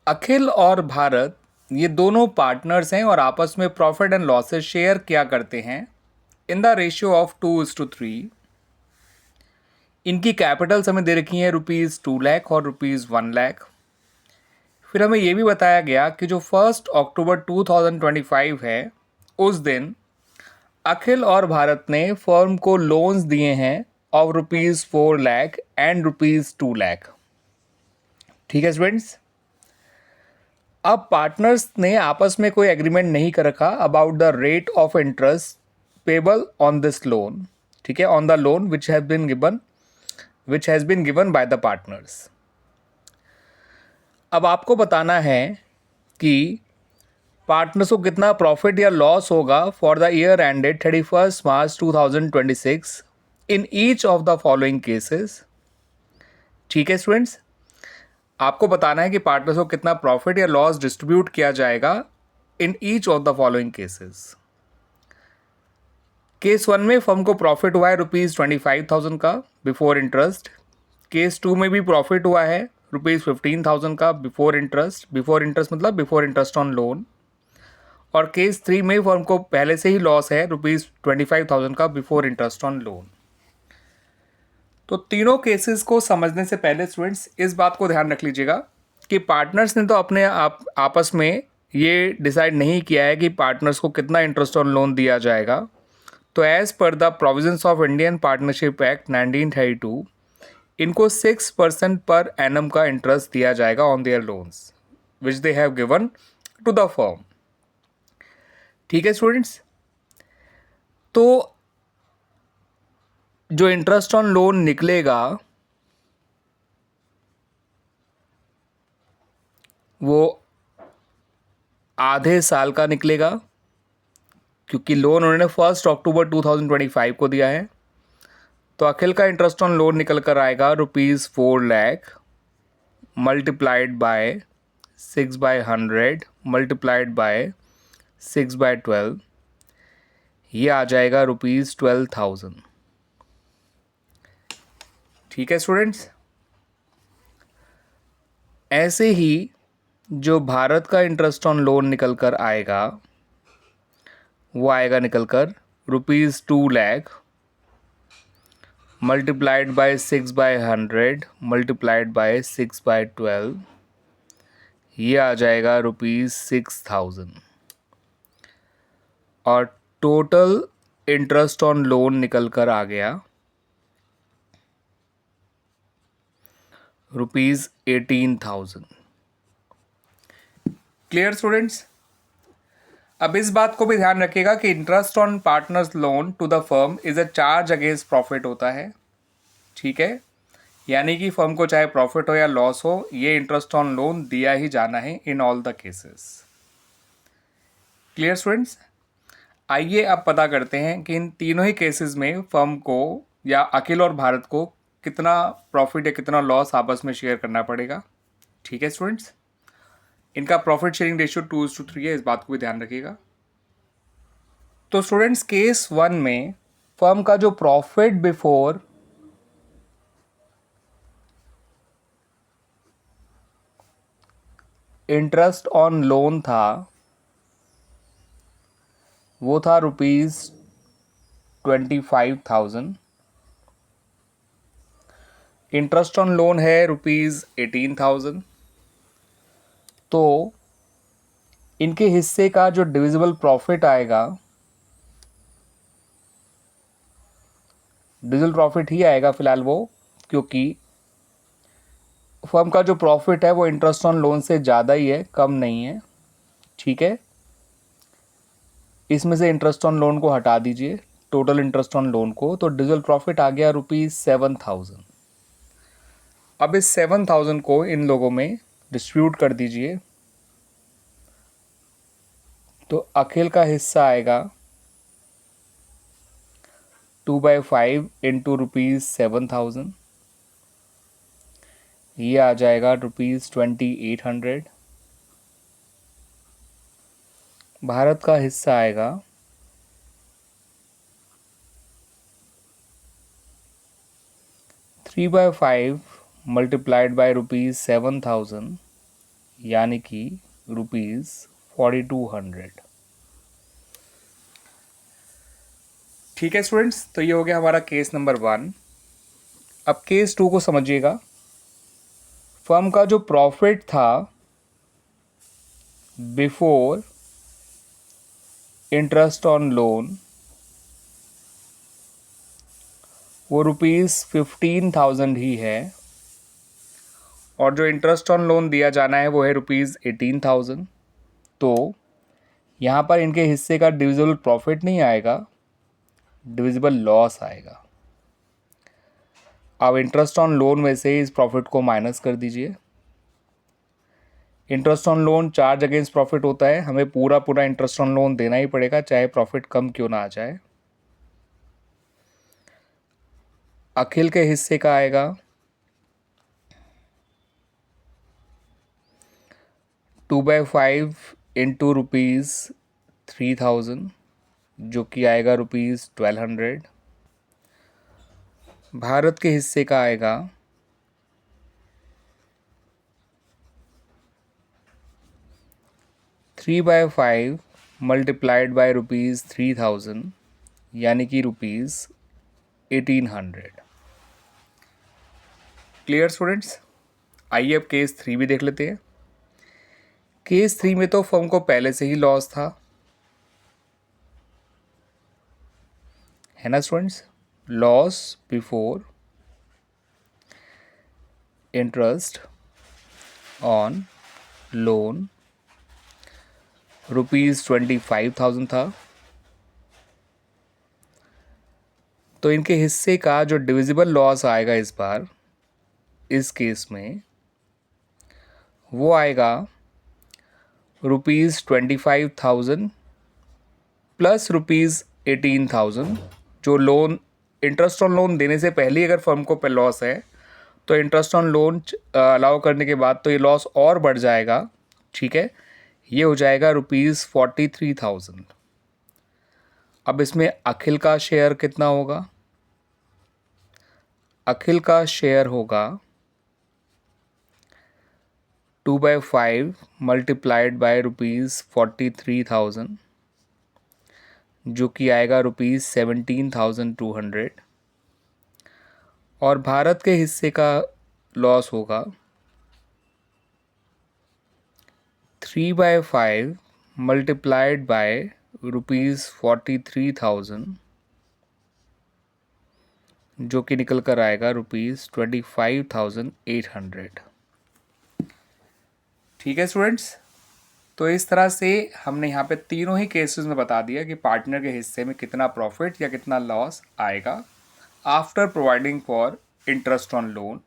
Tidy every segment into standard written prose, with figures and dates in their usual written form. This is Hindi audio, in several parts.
अखिल और भारत ये दोनों पार्टनर्स हैं और आपस में प्रॉफिट एंड लॉसेस शेयर क्या करते हैं इन द रेशियो ऑफ 2:3। इनकी कैपिटल्स हमें दे रखी हैं ₹2 लाख और ₹1 लाख। फिर हमें ये भी बताया गया कि जो 1 अक्टूबर 2025 है उस दिन अखिल और भारत ने फर्म को लोन्स दिए हैं ऑफ ₹4 लाख एंड ₹2 लाख। ठीक है स्टूडेंट्स। अब पार्टनर्स ने आपस में कोई एग्रीमेंट नहीं कर रखा about the rate of interest payable on this loan. ठीक है, on the loan which has been given by the partners. अब आपको बताना है कि पार्टनर्स को कितना प्रॉफिट या लॉस होगा for the year ended 31 March 2026 in each of the following cases. ठीक है स्टूडेंट्स, आपको बताना है कि पार्टनर्स को कितना प्रॉफिट या लॉस डिस्ट्रीब्यूट किया जाएगा in each of the following cases. Case 1 में फर्म को प्रॉफिट हुआ है ₹25,000 का बिफोर इंटरेस्ट। केस 2 में भी प्रॉफिट हुआ है ₹15,000 का बिफोर इंटरेस्ट। बिफोर इंटरेस्ट मतलब बिफोर इंटरेस्ट ऑन लोन। और केस 3 में फर्म को पहले से ही लॉस है ₹25,000 का बिफोर इंटरेस्ट ऑन लोन। तो तीनों केसेस को समझने से पहले स्टूडेंट्स इस बात को ध्यान रख लीजिएगा कि पार्टनर्स ने तो अपने आपस में ये डिसाइड नहीं किया है कि पार्टनर्स को कितना इंटरेस्ट ऑन लोन दिया जाएगा। तो as per the provisions of Indian Partnership Act 1932 इनको 6% पर एनम का इंटरेस्ट दिया जाएगा on their loans which they have given to the firm. ठीक है स्टूडेंट्स, तो जो इंटरेस्ट ऑन लोन निकलेगा वो आधे साल का निकलेगा, क्योंकि लोन उन्होंने 1 अक्टूबर 2025 को दिया है। तो अखिल का इंटरेस्ट ऑन लोन निकल कर आएगा ₹4 lakh multiplied by 6/100 multiplied by 6/12, ये आ जाएगा ₹12,000। ठीक है स्टूडेंट्स, ऐसे ही जो भारत का इंटरेस्ट ऑन लोन निकल कर आएगा वो आएगा निकल कर ₹2 lakh multiplied by 6/100 multiplied by 6/12, ये आ जाएगा ₹6,000। और टोटल इंटरेस्ट ऑन लोन निकल कर आ गया ₹18,000। Clear students. अब इस बात को भी ध्यान रखिएगा कि interest on partners loan to the firm is a charge against profit होता है। ठीक है, यानी कि फर्म को चाहे प्रॉफिट हो या लॉस हो, ये इंटरेस्ट ऑन लोन दिया ही जाना है in all the cases. Clear students. आइए अब पता करते हैं कि इन तीनों ही केसेस में फर्म को या अखिल और भारत को कितना प्रॉफिट या कितना लॉस आपस में शेयर करना पड़ेगा। ठीक है स्टूडेंट्स, इनका प्रॉफिट शेयरिंग रेशियो 2:3 है, इस बात को भी ध्यान रखिएगा। तो स्टूडेंट्स केस 1 में फर्म का जो profit before interest on loan था वो था ₹25,000। इंटरेस्ट ऑन लोन है ₹18,000। तो इनके हिस्से का जो डिविजिबल प्रॉफिट आएगा, डिविजिबल प्रॉफिट ही आएगा फिलहाल वो, क्योंकि फर्म का जो प्रॉफिट है वो इंटरेस्ट ऑन लोन से ज़्यादा ही है, कम नहीं है। ठीक है, इसमें से इंटरेस्ट ऑन लोन को हटा दीजिए, टोटल इंटरेस्ट ऑन लोन को, तो डिविजिबल प्रॉफिट आ गया ₹7,000। अब इस 7,000 को इन लोगों में डिस्ट्रीब्यूट कर दीजिए। तो अखिल का हिस्सा आएगा 2/5 इंटू ₹7,000, ये आ जाएगा ₹2,800। भारत का हिस्सा आएगा 3/5 मल्टीप्लाइड बाय ₹7,000, यानी कि ₹4200। ठीक है स्टूडेंट्स, तो ये हो गया हमारा केस नंबर 1। अब केस 2 को समझिएगा। फर्म का जो प्रॉफिट था बिफोर इंटरेस्ट ऑन लोन वो ₹15,000 ही है, और जो इंटरेस्ट ऑन लोन दिया जाना है वो है ₹18,000। तो यहाँ पर इनके हिस्से का डिविजिबल प्रॉफिट नहीं आएगा, डिविजिबल लॉस आएगा। अब इंटरेस्ट ऑन लोन में से इस प्रॉफिट को माइनस कर दीजिए। Interest on loan charge against profit होता है, हमें पूरा पूरा इंटरेस्ट ऑन लोन देना ही पड़ेगा, चाहे प्रॉफिट कम क्यों ना आ जाए। अखिल के हिस्से का आएगा 2/5 इंटू ₹3,000, जो कि आएगा ₹1,200। भारत के हिस्से का आएगा 3/5 मल्टीप्लाइड बाय ₹3,000, यानी कि ₹1,800। Clear students? आइए अब केस 3 भी देख लेते हैं। केस 3 में तो फर्म को पहले से ही लॉस था, है ना students? Loss before interest on loan ₹25,000 था। तो इनके हिस्से का जो डिविजिबल लॉस आएगा इस बार इस केस में वो आएगा ₹25,000 प्लस ₹18,000। जो लोन इंटरेस्ट ऑन लोन देने से पहले ही अगर फर्म को पे लॉस है तो इंटरेस्ट ऑन लोन अलाउ करने के बाद तो ये लॉस और बढ़ जाएगा। ठीक है, ये हो जाएगा ₹43,000। अब इसमें अखिल का शेयर कितना होगा? अखिल का शेयर होगा 2/5 मल्टीप्लाइड बाय ₹43,000, जो कि आएगा ₹17,200। और भारत के हिस्से का लॉस होगा 3/5 मल्टीप्लाइड बाय ₹43,000, जो कि निकल कर आएगा ₹25,800। ठीक है स्टूडेंट्स, तो इस तरह से हमने यहाँ पे तीनों ही केसेस में बता दिया कि पार्टनर के हिस्से में कितना प्रॉफिट या कितना लॉस आएगा after providing for interest on loan.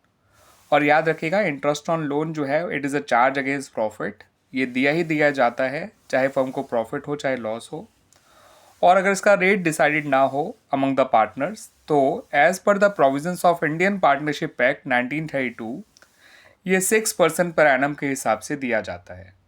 और याद रखिएगा, इंटरेस्ट ऑन लोन जो है it is a charge against profit, ये दिया ही दिया जाता है चाहे फर्म को प्रॉफिट हो चाहे लॉस हो। और अगर इसका रेट डिसाइडेड ना हो अमंग द पार्टनर्स तो as per the provisions of Indian Partnership Act 1932 ये 6% पर एनम के हिसाब से दिया जाता है।